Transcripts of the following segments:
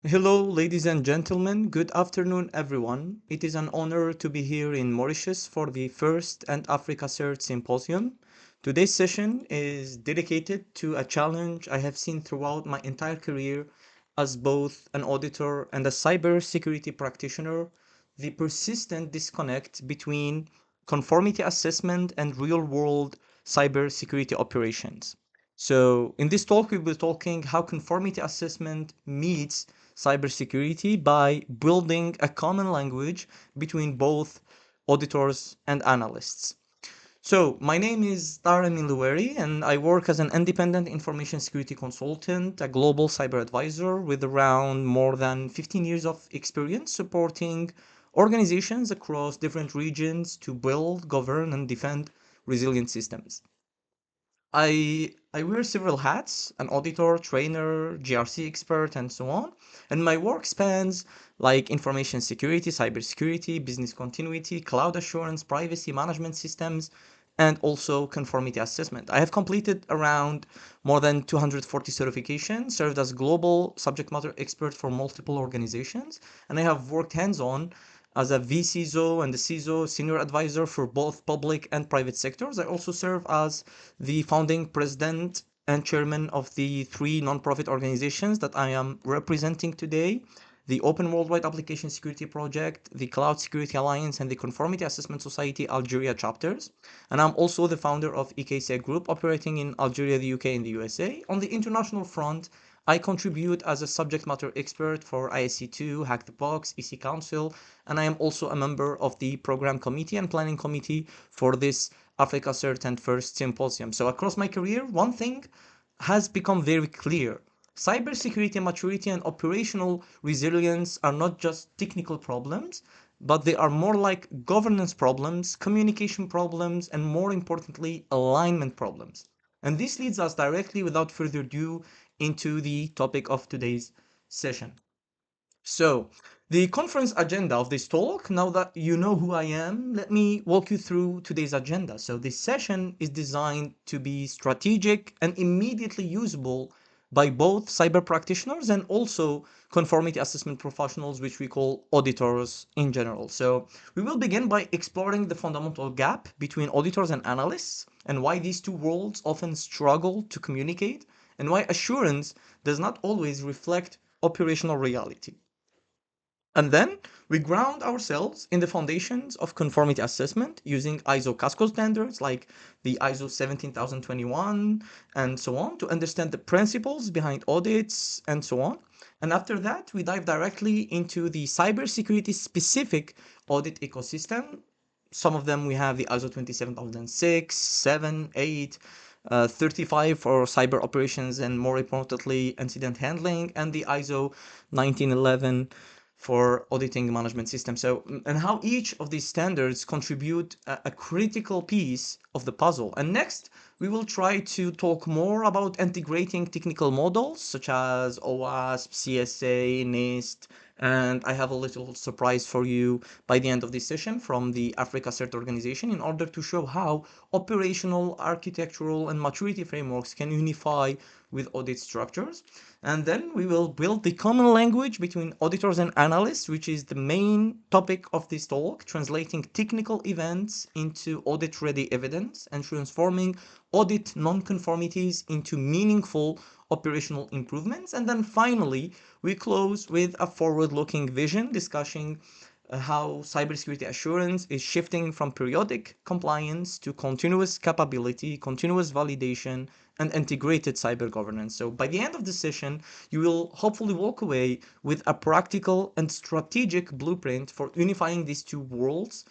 Hello, ladies and gentlemen. Good afternoon, everyone. It is an honor to be here in Mauritius for the first and AfricaCERT Symposium. Today's session is dedicated to a challenge I have seen throughout my entire career as both an auditor and a cybersecurity practitioner, the persistent disconnect between conformity assessment and real-world cybersecurity operations. So in this talk, we'll be talking how conformity assessment meets cybersecurity by building a common language between both auditors and analysts. So, my name is Taher ELHOUARI, and I work as an independent information security consultant, a global cyber advisor with around more than 15 years of experience supporting organizations across different regions to build, govern, and defend resilient systems. I wear several hats, an auditor, trainer, GRC expert, and so on. And my work spans like information security, cybersecurity, business continuity, cloud assurance, privacy management systems, and also conformity assessment. I have completed around more than 240 certifications, served as global subject matter expert for multiple organizations, and I have worked hands-on as a VCISO and the CISO senior advisor for both public and private sectors. I also serve as the founding president and chairman of the three nonprofit organizations that I am representing today: the Open Worldwide Application Security Project, the Cloud Security Alliance, and the Conformity Assessment Society Algeria chapters. And I'm also the founder of EKC Group, operating in Algeria, the UK, and the USA. On the international front, I contribute as a subject matter expert for ISC2, Hack the Box, EC Council, and I am also a member of the program committee and planning committee for this AfricaCERT and First Symposium. So across my career, one thing has become very clear. Cybersecurity maturity and operational resilience are not just technical problems, but they are more like governance problems, communication problems, and more importantly, alignment problems. And this leads us directly, without further ado, into the topic of today's session. So, the conference agenda of this talk, now that you know who I am, let me walk you through today's agenda. So, this session is designed to be strategic and immediately usable by both cyber practitioners and also conformity assessment professionals, which we call auditors in general. So, we will begin by exploring the fundamental gap between auditors and analysts and why these two worlds often struggle to communicate and why assurance does not always reflect operational reality. And then we ground ourselves in the foundations of conformity assessment using ISO Casco standards like the ISO 17021 and so on to understand the principles behind audits and so on. And after that, we dive directly into the cybersecurity specific audit ecosystem. Some of them we have the ISO 27006, 7, 8, 35 for cyber operations and more importantly incident handling, and the ISO 1911 for auditing management system. So, and how each of these standards contribute a critical piece of the puzzle. And next, we will try to talk more about integrating technical models such as OWASP, CSA, NIST, and I have a little surprise for you by the end of this session from the AfricaCERT organization in order to show how operational, architectural, and maturity frameworks can unify with audit structures. And then we will build the common language between auditors and analysts, which is the main topic of this talk, translating technical events into audit-ready evidence and transforming audit non-conformities into meaningful operational improvements. And then finally, we close with a forward-looking vision discussing how cybersecurity assurance is shifting from periodic compliance to continuous capability, continuous validation, and integrated cyber governance. So by the end of the session, you will hopefully walk away with a practical and strategic blueprint for unifying these two worlds,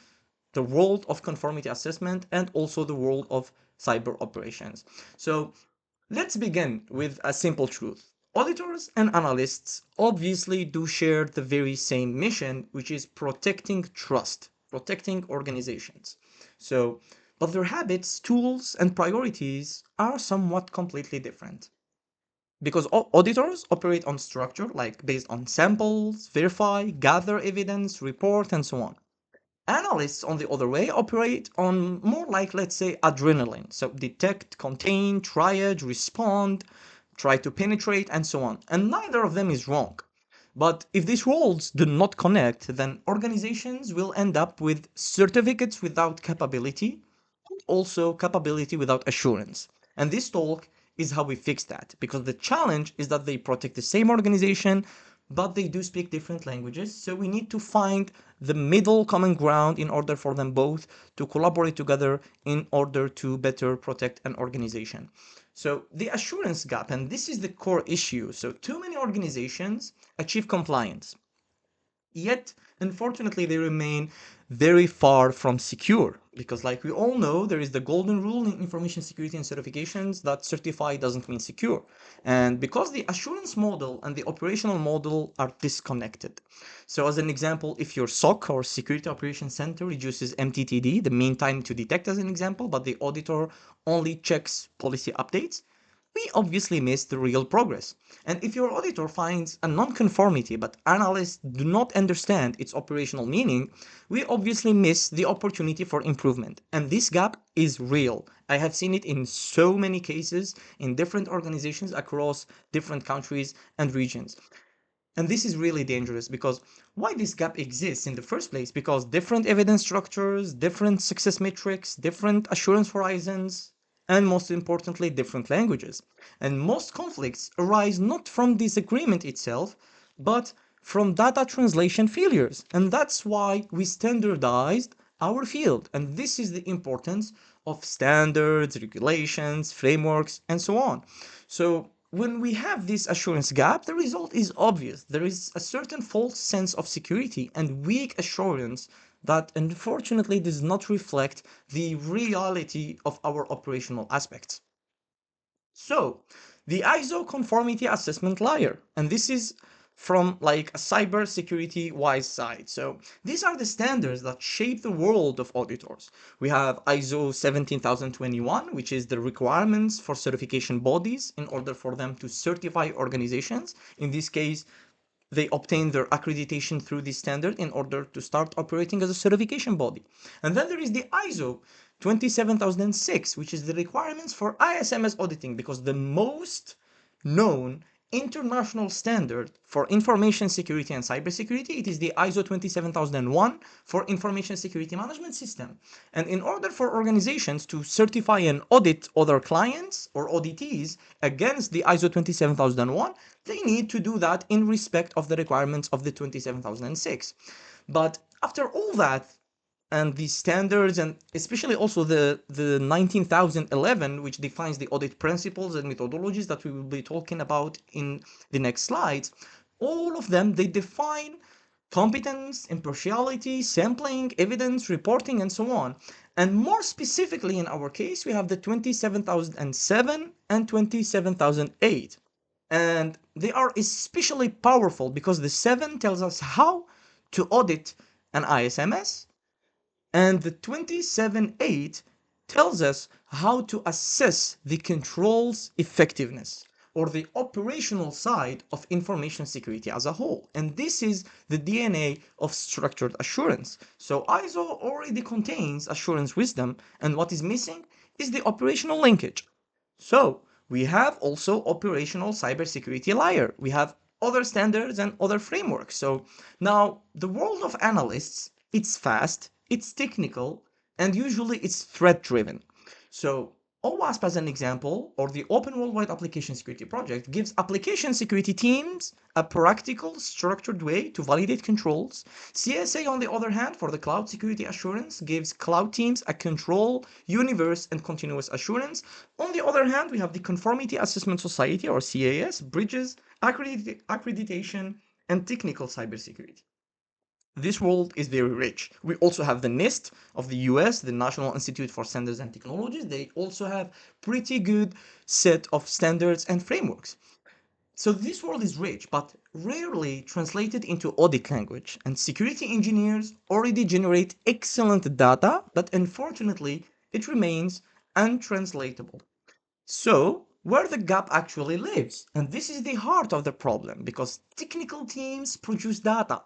the world of conformity assessment and also the world of cyber operations. So let's begin with a simple truth. Auditors and analysts obviously do share the very same mission, which is protecting trust, protecting organizations. So, but their habits, tools, and priorities are somewhat completely different. Because auditors operate on structure, like based on samples, verify, gather evidence, report, and so on. Analysts, on the other way, operate on more like, let's say, adrenaline. So detect, contain, triage, respond, try to penetrate, and so on. And neither of them is wrong. But if these roles do not connect, then organizations will end up with certificates without capability, and also capability without assurance. And this talk is how we fix that, because the challenge is that they protect the same organization, but they do speak different languages. So we need to find the middle common ground in order for them both to collaborate together in order to better protect an organization. So the assurance gap, and this is the core issue. So too many organizations achieve compliance, yet unfortunately they remain very far from secure, because like we all know, there is the golden rule in information security and certifications that certify doesn't mean secure, and because the assurance model and the operational model are disconnected. So as an example, if your SOC or security operations center reduces mttd, the mean time to detect, as an example, but the auditor only checks policy updates, we obviously miss the real progress. And if your auditor finds a non-conformity but analysts do not understand its operational meaning, we obviously miss the opportunity for improvement. And this gap is real. I have seen it in so many cases in different organizations across different countries and regions. And this is really dangerous, because why this gap exists in the first place? Because different evidence structures, different success metrics, different assurance horizons, and most importantly, different languages. And most conflicts arise not from disagreement itself, but from data translation failures. And that's why we standardized our field. And this is the importance of standards, regulations, frameworks, and so on. So when we have this assurance gap, the result is obvious. There is a certain false sense of security and weak assurance that unfortunately does not reflect the reality of our operational aspects. So, the ISO conformity assessment layer, and this is from like a cybersecurity wise side. So, these are the standards that shape the world of auditors. We have ISO 17021, which is the requirements for certification bodies in order for them to certify organizations. In this case, they obtain their accreditation through this standard in order to start operating as a certification body. And then there is the ISO 27006, which is the requirements for ISMS auditing, because the most known international standard for information security and cybersecurity, it is the ISO 27001 for information security management system. And in order for organizations to certify and audit other clients or auditees against the ISO 27001, they need to do that in respect of the requirements of the 27006. But after all that, and the standards, and especially also the 19011, which defines the audit principles and methodologies that we will be talking about in the next slides, all of them, they define competence, impartiality, sampling, evidence, reporting, and so on. And more specifically in our case, we have the 27007 and 27008. And they are especially powerful because the 7 tells us how to audit an ISMS, and the 278 tells us how to assess the control's effectiveness, or the operational side of information security as a whole. And this is the DNA of structured assurance. So ISO already contains assurance wisdom, and what is missing is the operational linkage. So we have also operational cybersecurity layer. We have other standards and other frameworks. So now the world of analysts, it's fast, it's technical, and usually it's threat driven. So OWASP, as an example, or the Open Worldwide Application Security Project, gives application security teams a practical, structured way to validate controls. CSA, on the other hand, for the cloud security assurance, gives cloud teams a control, universe, and continuous assurance. On the other hand, we have the Conformity Assessment Society, or CAS, bridges accreditation and technical cybersecurity. This world is very rich. We also have the NIST of the US, the National Institute for Standards and Technologies. They also have pretty good set of standards and frameworks. So this world is rich, but rarely translated into audit language. And security engineers already generate excellent data, but unfortunately, it remains untranslatable. So, where the gap actually lives, and this is the heart of the problem, because technical teams produce data,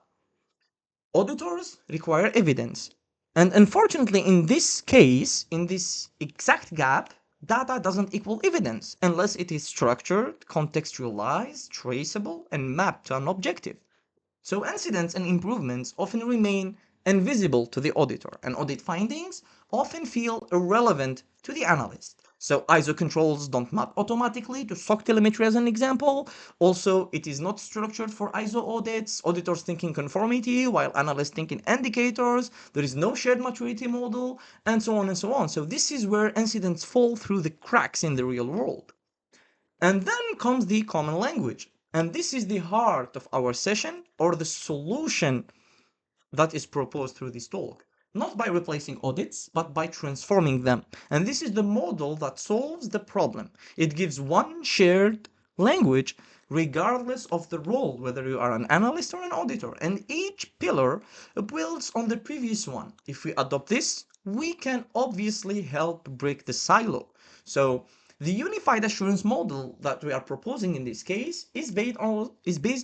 auditors require evidence. And unfortunately, in this case, in this exact gap, data doesn't equal evidence unless it is structured, contextualized, traceable, and mapped to an objective. So incidents and improvements often remain invisible to the auditor, and audit findings often feel irrelevant to the analyst. So ISO controls don't map automatically to SOC telemetry as an example. Also, it is not structured for ISO audits. Auditors think in conformity while analysts think in indicators. There is no shared maturity model, and so on and so on. So this is where incidents fall through the cracks in the real world. And then comes the common language. And this is the heart of our session, or the solution that is proposed through this talk. Not by replacing audits, but by transforming them. And this is the model that solves the problem. It gives one shared language regardless of the role, whether you are an analyst or an auditor. And each pillar builds on the previous one. If we adopt this, we can obviously help break the silo. So the unified assurance model that we are proposing in this case is based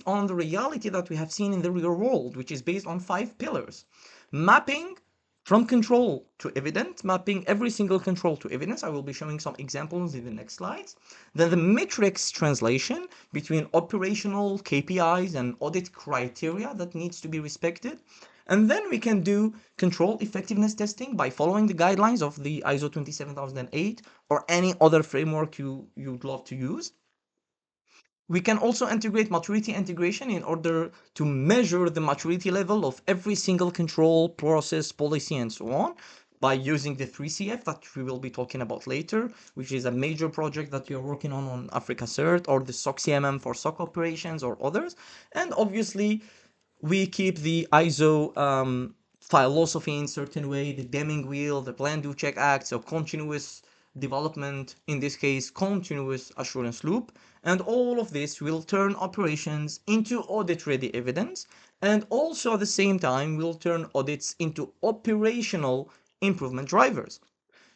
on the reality that we have seen in the real world, which is based on 5 pillars. Mapping from control to evidence, mapping every single control to evidence. I will be showing some examples in the next slides. Then the metrics translation between operational KPIs and audit criteria that needs to be respected. And then we can do control effectiveness testing by following the guidelines of the ISO 27008 or any other framework you'd love to use. We can also integrate maturity integration in order to measure the maturity level of every single control, process, policy, and so on by using the 3CF that we will be talking about later, which is a major project that we are working on AfricaCERT, or the SOC CMM for SOC operations or others. And obviously, we keep the ISO philosophy in certain way, the Deming wheel, the plan, do, check, act, so continuous development, in this case, continuous assurance loop. And all of this will turn operations into audit-ready evidence, and also at the same time will turn audits into operational improvement drivers.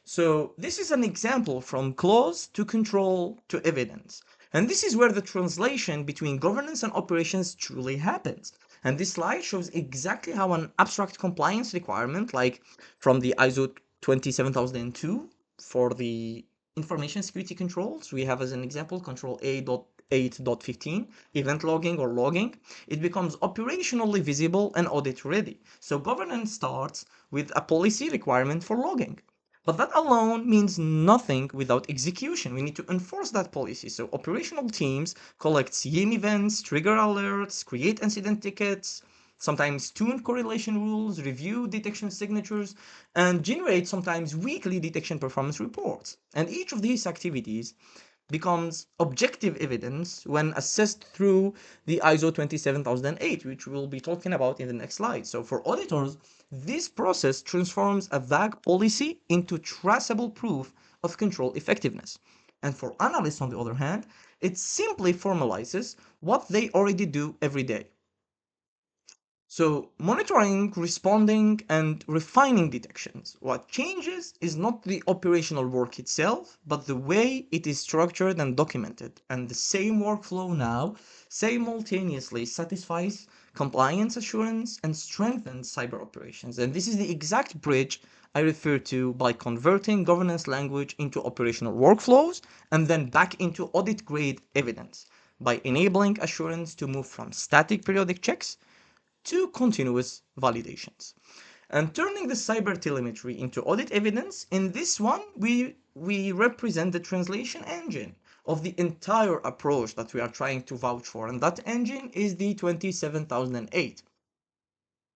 So this is an example from clause to control to evidence. And this is where the translation between governance and operations truly happens. And this slide shows exactly how an abstract compliance requirement, like from the ISO 27002 for the information security controls, we have as an example control A.8.15, event logging or logging, it becomes operationally visible and audit ready. So governance starts with a policy requirement for logging. But that alone means nothing without execution. We need to enforce that policy. So operational teams collect CM events, trigger alerts, create incident tickets, sometimes tune correlation rules, review detection signatures, and generate sometimes weekly detection performance reports. And each of these activities becomes objective evidence when assessed through the ISO 27008, which we'll be talking about in the next slide. So for auditors, this process transforms a vague policy into traceable proof of control effectiveness. And for analysts, on the other hand, it simply formalizes what they already do every day. So monitoring, responding, and refining detections. What changes is not the operational work itself, but the way it is structured and documented. And the same workflow now simultaneously satisfies compliance assurance and strengthens cyber operations. And this is the exact bridge I refer to by converting governance language into operational workflows and then back into audit grade evidence by enabling assurance to move from static periodic checks to continuous validations. And turning the cyber telemetry into audit evidence, in this one, we represent the translation engine of the entire approach that we are trying to vouch for. And that engine is the 27008.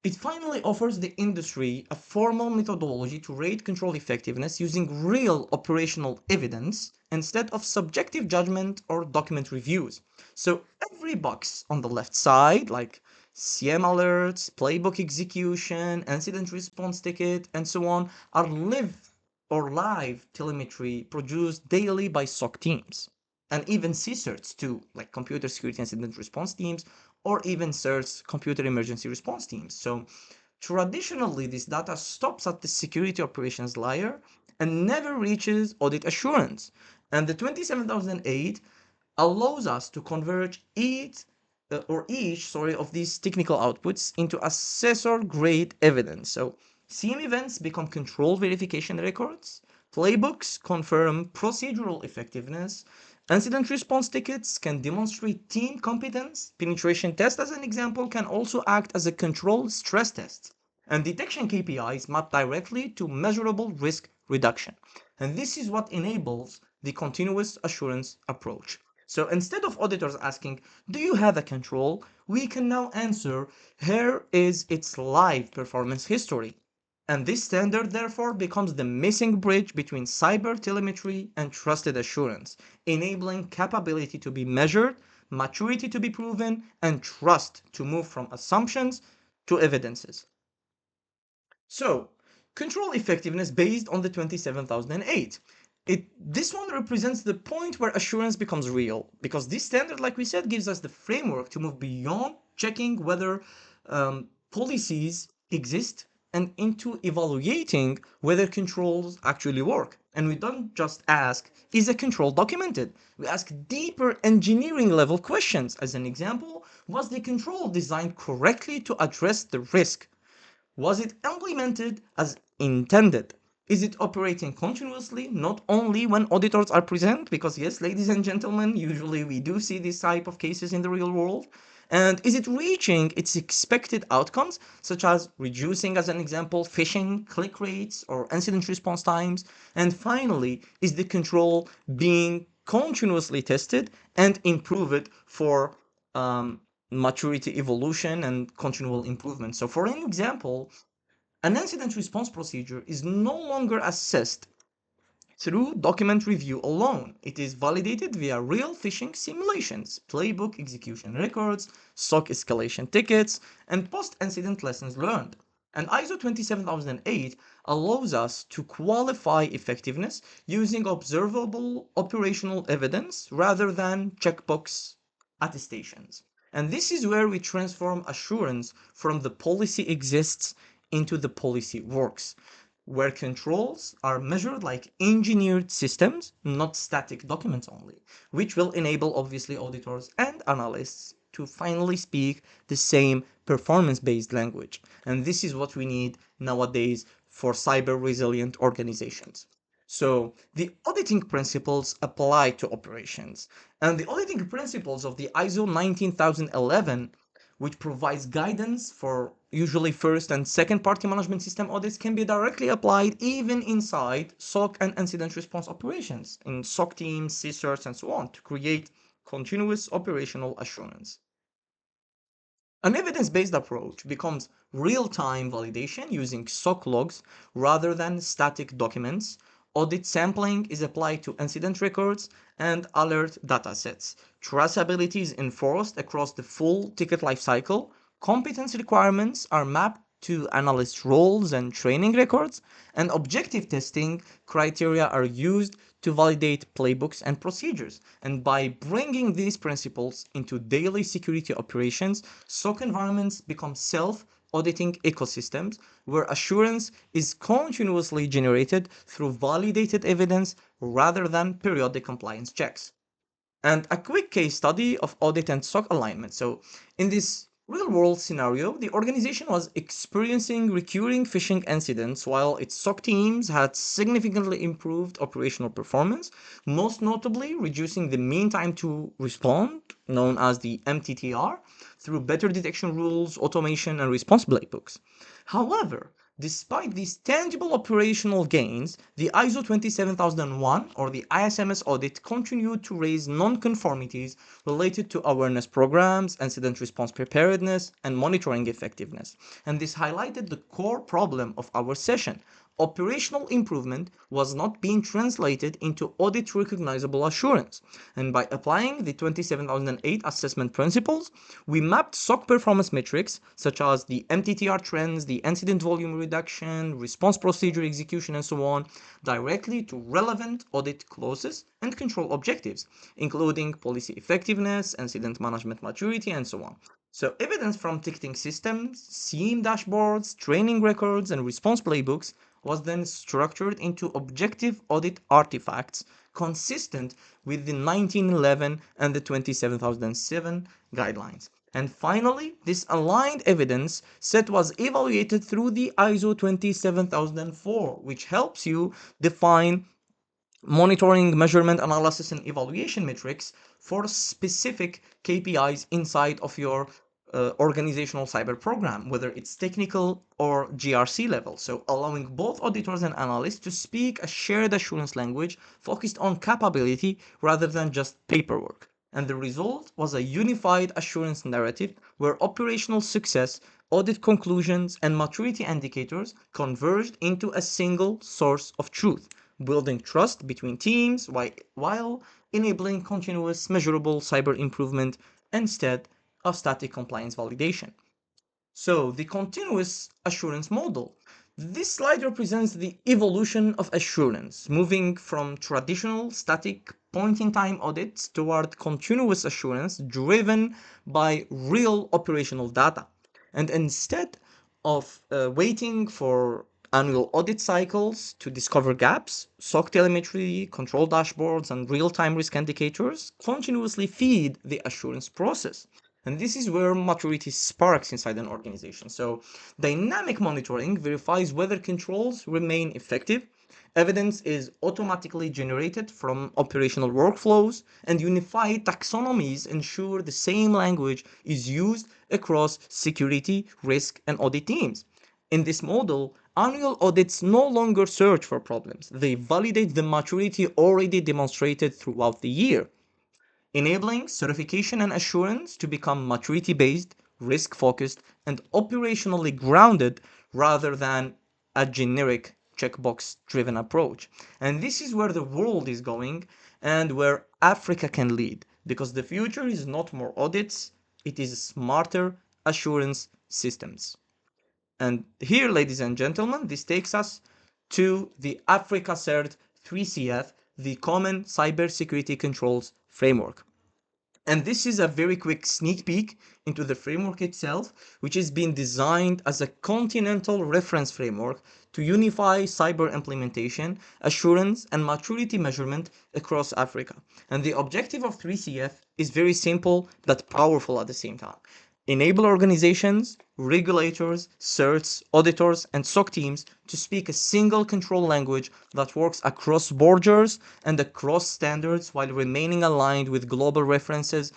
It finally offers the industry a formal methodology to rate control effectiveness using real operational evidence instead of subjective judgment or document reviews. So every box on the left side, like CM alerts, playbook execution, incident response ticket, and so on, are live telemetry produced daily by SOC teams. And even CSIRTs too, like computer security incident response teams, or even CERTs, computer emergency response teams. So traditionally, this data stops at the security operations layer and never reaches audit assurance. And the 27008 allows us to converge each of these technical outputs into assessor grade evidence. So CM events become control verification records, playbooks confirm procedural effectiveness, Incident response tickets can demonstrate team competence. Penetration test, as an example, can also act as a controlled stress test. And detection KPIs map directly to measurable risk reduction. And this is what enables the continuous assurance approach. So instead of auditors asking, do you have a control? We can now answer, here is its live performance history. And this standard, therefore, becomes the missing bridge between cyber telemetry and trusted assurance, enabling capability to be measured, maturity to be proven, and trust to move from assumptions to evidences. So, control effectiveness based on the 27008. This one represents the point where assurance becomes real, because this standard, like we said, gives us the framework to move beyond checking whether policies exist and into evaluating whether controls actually work. And we don't just ask, is a control documented? We ask deeper engineering level questions. As an example, was the control designed correctly to address the risk? Was it implemented as intended? Is it operating continuously, not only when auditors are present? Because yes, ladies and gentlemen, usually we do see this type of cases in the real world. And is it reaching its expected outcomes, such as reducing, as an example, phishing click rates or incident response times? And finally, is the control being continuously tested and improved for maturity evolution and continual improvement? So for an example, an incident response procedure is no longer assessed through document review alone. It is validated via real phishing simulations, playbook execution records, SOC escalation tickets, and post-incident lessons learned. And ISO 27008 allows us to qualify effectiveness using observable operational evidence rather than checkbox attestations. And this is where we transform assurance from the policy exists into the policy works, where controls are measured like engineered systems, not static documents only, which will enable obviously auditors and analysts to finally speak the same performance-based language. And this is what we need nowadays for cyber resilient organizations. So the auditing principles apply to operations, and the auditing principles of the ISO 19011, which provides guidance for usually first and second party management system audits, can be directly applied even inside SOC and incident response operations in SOC teams, CSIRTs, and so on to create continuous operational assurance. An evidence-based approach becomes real-time validation using SOC logs rather than static documents. Audit sampling is applied to incident records and alert datasets. Traceability is enforced across the full ticket lifecycle. Competence requirements are mapped to analyst roles and training records, and objective testing criteria are used to validate playbooks and procedures. And by bringing these principles into daily security operations, SOC environments become self-auditing ecosystems where assurance is continuously generated through validated evidence rather than periodic compliance checks. And a quick case study of audit and SOC alignment. So in this real world scenario, the organization was experiencing recurring phishing incidents while its SOC teams had significantly improved operational performance, most notably reducing the mean time to respond, known as the MTTR, through better detection rules, automation, and response playbooks. However, despite these tangible operational gains, the ISO 27001 or the ISMS audit continued to raise non-conformities related to awareness programs, incident response preparedness, and monitoring effectiveness. And this highlighted the core problem of our session. Operational improvement was not being translated into audit recognizable assurance. And by applying the 27008 assessment principles, we mapped SOC performance metrics such as the MTTR trends, the incident volume reduction, response procedure execution, and so on, directly to relevant audit clauses and control objectives, including policy effectiveness, incident management maturity, and so on. So evidence from ticketing systems, SIEM dashboards, training records, and response playbooks was then structured into objective audit artifacts consistent with the 1911 and the 27007 guidelines. And finally, this aligned evidence set was evaluated through the ISO 27004, which helps you define monitoring, measurement, analysis, and evaluation metrics for specific KPIs inside of your organizational cyber program, whether it's technical or GRC level. So allowing both auditors and analysts to speak a shared assurance language focused on capability rather than just paperwork. And the result was a unified assurance narrative where operational success, audit conclusions, and maturity indicators converged into a single source of truth, building trust between teams while enabling continuous measurable cyber improvement instead of static compliance validation. So the continuous assurance model. This slide represents the evolution of assurance, moving from traditional static point-in-time audits toward continuous assurance driven by real operational data. And instead of waiting for annual audit cycles to discover gaps, SOC telemetry, control dashboards, and real-time risk indicators continuously feed the assurance process. And this is where maturity sparks inside an organization. So dynamic monitoring verifies whether controls remain effective. Evidence is automatically generated from operational workflows, and unified taxonomies ensure the same language is used across security, risk, and audit teams. In this model, annual audits no longer search for problems. They validate the maturity already demonstrated throughout the year, enabling certification and assurance to become maturity-based, risk-focused, and operationally grounded rather than a generic checkbox-driven approach. And this is where the world is going and where Africa can lead, because the future is not more audits, it is smarter assurance systems. And here, ladies and gentlemen, this takes us to the AfricaCERT 3CF, the Common Cybersecurity Controls Framework. And this is a very quick sneak peek into the framework itself, which is being designed as a continental reference framework to unify cyber implementation, assurance, and maturity measurement across Africa. And the objective of 3CF is very simple but powerful at the same time. Enable organizations, regulators, CERTs, auditors, and SOC teams to speak a single control language that works across borders and across standards while remaining aligned with global references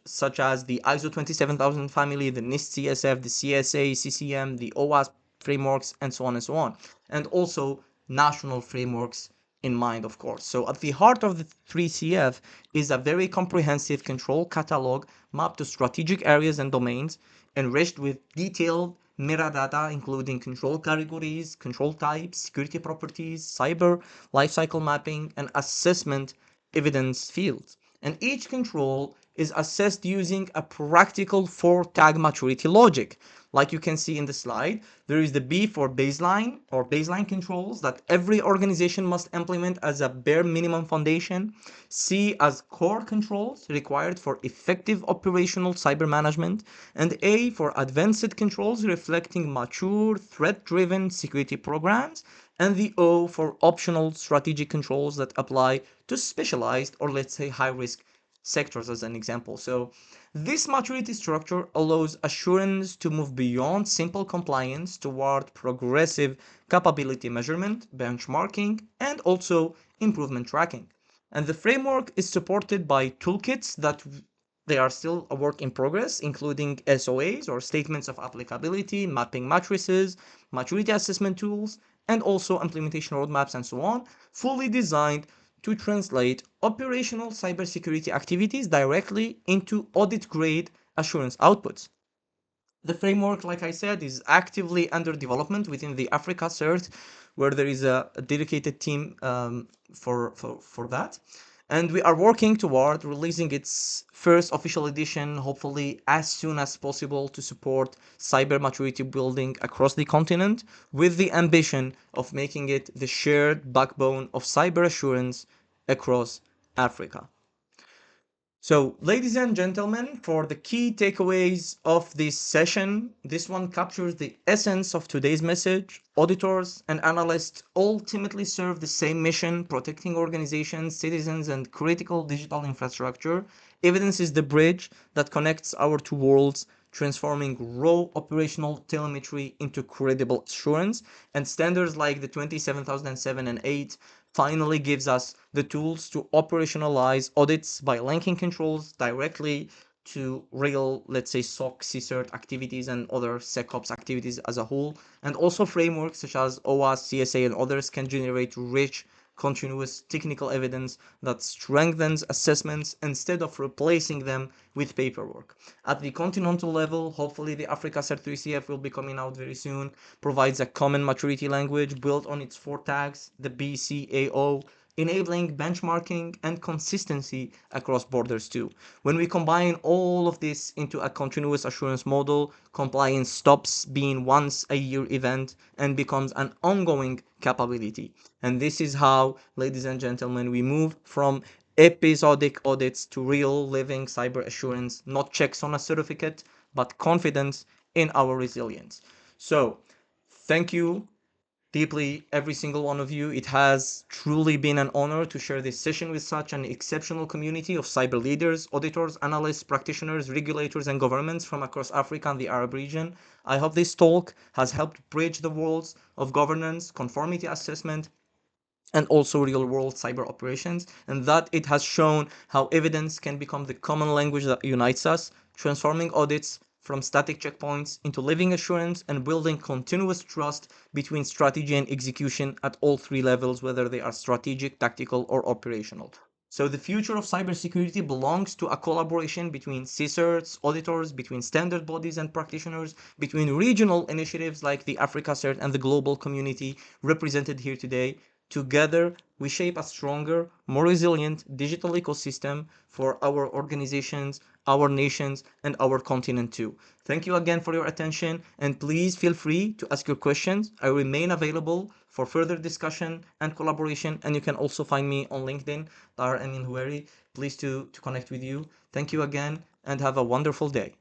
such as the ISO 27000 family, the NIST CSF, the CSA, CCM, the OWASP frameworks, and so on and so on. And also national frameworks in mind, of course. So at the heart of the 3CF is a very comprehensive control catalog mapped to strategic areas and domains, enriched with detailed metadata including control categories, control types, security properties, cyber lifecycle mapping, and assessment evidence fields. And each control is assessed using a practical 4-tag maturity logic. Like you can see in the slide, there is the B for baseline or baseline controls that every organization must implement as a bare minimum foundation. C as core controls required for effective operational cyber management. And A for advanced controls reflecting mature threat-driven security programs. And the O for optional strategic controls that apply to specialized or let's say high-risk sectors as an example. So this maturity structure allows assurance to move beyond simple compliance toward progressive capability measurement, benchmarking, and also improvement tracking. And the framework is supported by toolkits that they are still a work in progress, including SOAs or statements of applicability, mapping matrices, maturity assessment tools, and also implementation roadmaps and so on, fully designed to translate operational cybersecurity activities directly into audit-grade assurance outputs. The framework, like I said, is actively under development within the AfricaCERT, where there is a dedicated team for that. And we are working toward releasing its first official edition, hopefully as soon as possible, to support cyber maturity building across the continent, with the ambition of making it the shared backbone of cyber assurance across Africa. So, ladies and gentlemen, for the key takeaways of this session, this one captures the essence of today's message. Auditors and analysts ultimately serve the same mission, protecting organizations, citizens, and critical digital infrastructure. Evidence is the bridge that connects our two worlds, transforming raw operational telemetry into credible assurance. And standards like the 27007 and 8 finally gives us the tools to operationalize audits by linking controls directly to real, let's say, SOC, CSIRT activities and other SecOps activities as a whole. And also frameworks such as OWASP, CSA, and others can generate rich, continuous technical evidence that strengthens assessments instead of replacing them with paperwork. At the continental level, hopefully the AfricaCERT 3CF will be coming out very soon, provides a common maturity language built on its four tags, the BCAO, enabling benchmarking and consistency across borders too. When we combine all of this into a continuous assurance model, compliance stops being once a year event and becomes an ongoing capability. And this is how, ladies and gentlemen, we move from episodic audits to real living cyber assurance, not checks on a certificate, but confidence in our resilience. So, thank you deeply, every single one of you. It has truly been an honor to share this session with such an exceptional community of cyber leaders, auditors, analysts, practitioners, regulators, and governments from across Africa and the Arab region. I hope this talk has helped bridge the worlds of governance, conformity assessment, and also real world cyber operations, and that it has shown how evidence can become the common language that unites us, transforming audits from static checkpoints into living assurance and building continuous trust between strategy and execution at all three levels, whether they are strategic, tactical, or operational. So the future of cybersecurity belongs to a collaboration between CSIRTs, auditors, between standard bodies and practitioners, between regional initiatives like the AfricaCERT and the global community represented here today. Together, we shape a stronger, more resilient digital ecosystem for our organizations, our nations, and our continent too. Thank you again for your attention, and please feel free to ask your questions. I remain available for further discussion and collaboration, and you can also find me on LinkedIn, Taher Amine Houari. Pleased to connect with you. Thank you again, and have a wonderful day.